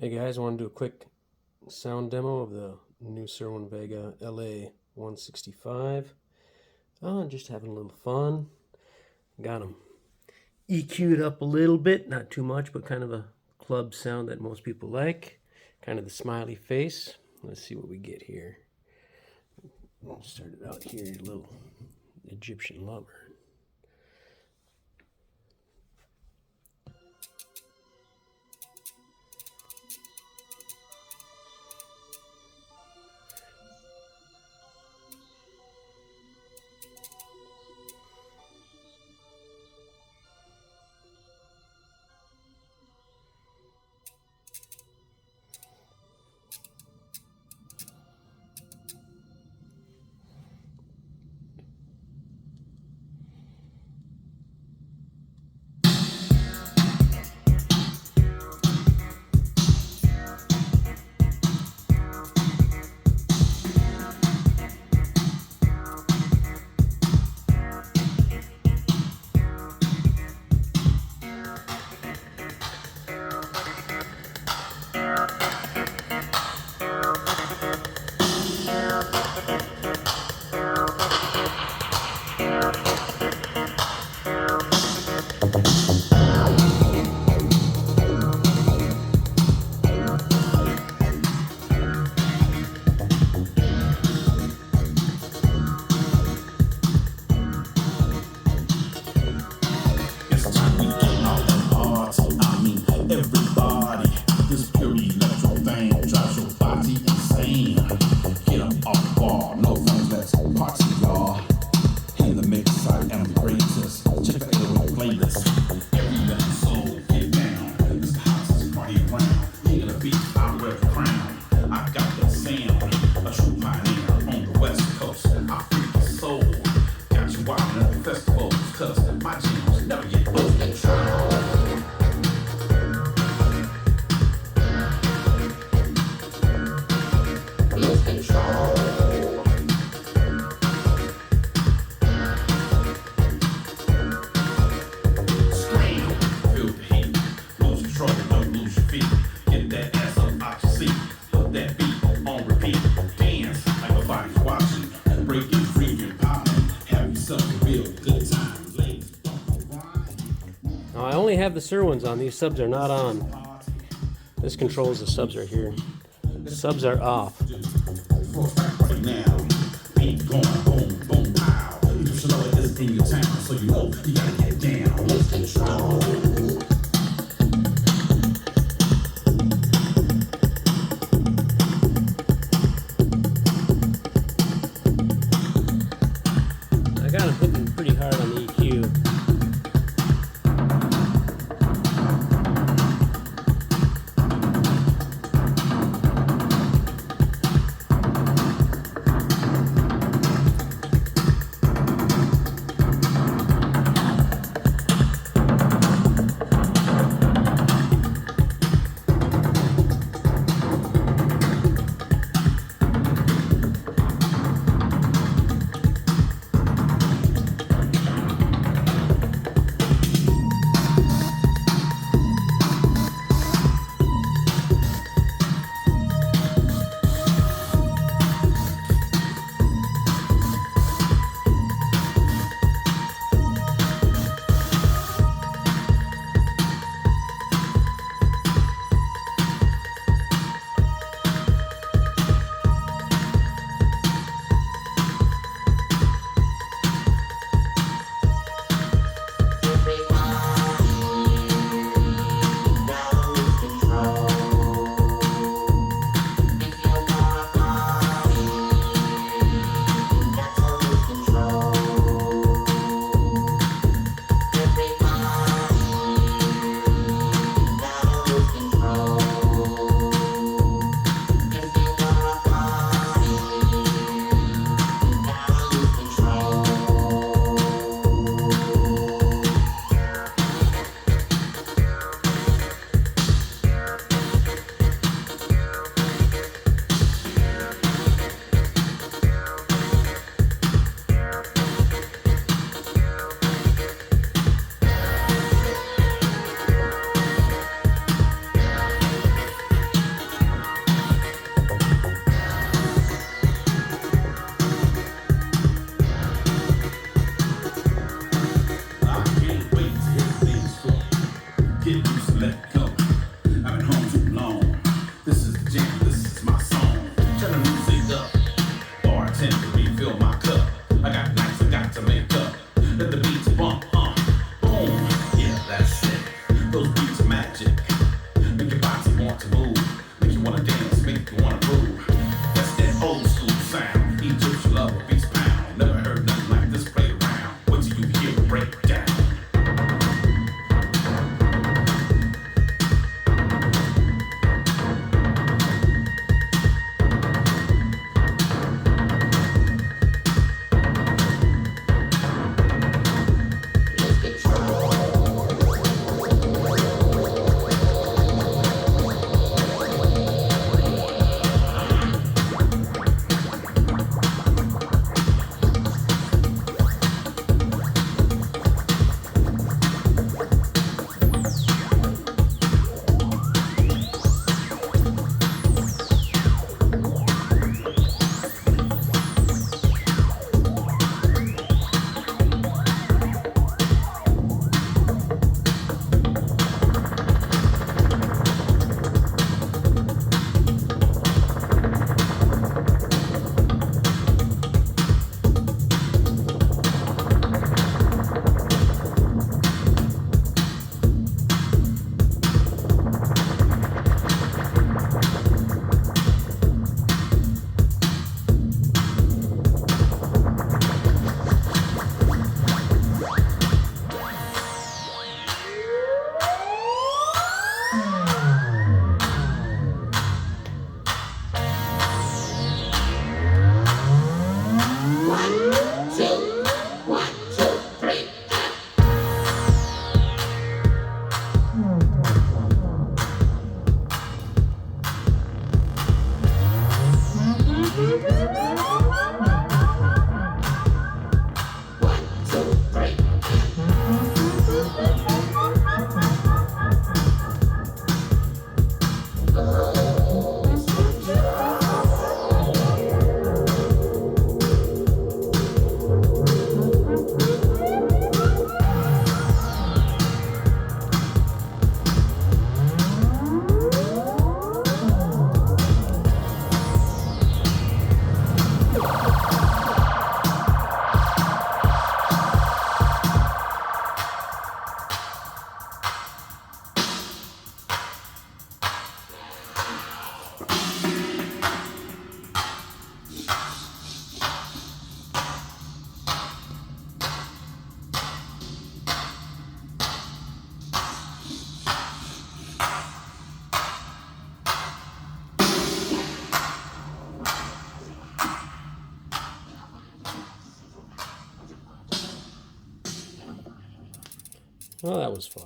Hey guys, I want to do a quick sound demo of the new Cerwin-Vega LA165. Just having a little fun. Got them EQ'd up a little bit, not too much, but kind of a club sound that most people like. Kind of the smiley face. Let's see what we get here. We'll start it out here, a little Egyptian lover. Everybody, this purely electro thing drives your body insane. Get up off the bar, no friends, let's party, y'all. In the mix, I am the greatest. Check the 808 playlist. Every young soul, get down. It's the hottest party around. King of the beat, I wear the crown. I got that sound, a true pioneer on the West Coast. I freak the soul. Got you wildin' at the festivals, cause my jams never get old. Now, I only have the Cerwins on. These subs are not on. This controls the subs right here. The subs are off. Right now, beat going boom, boom, pow. You should know it is in your town, so you know you gotta get down. Let's control. I got him hitting pretty hard on the EQ. so let go. I've been home too long. This is the jam, this is my song. Turn the music up. Bartender, refill my cup. I got nights I got to make up. Let the beats bump, boom. Yeah, that's it. Those beats are magic. Make your body want to move. Make you wanna dance, make you wanna groove. That's that old school sound. Egyptian love a beats pound. Never heard nothing like this played around. Wait till you hear the breakdown. Well, that was fun.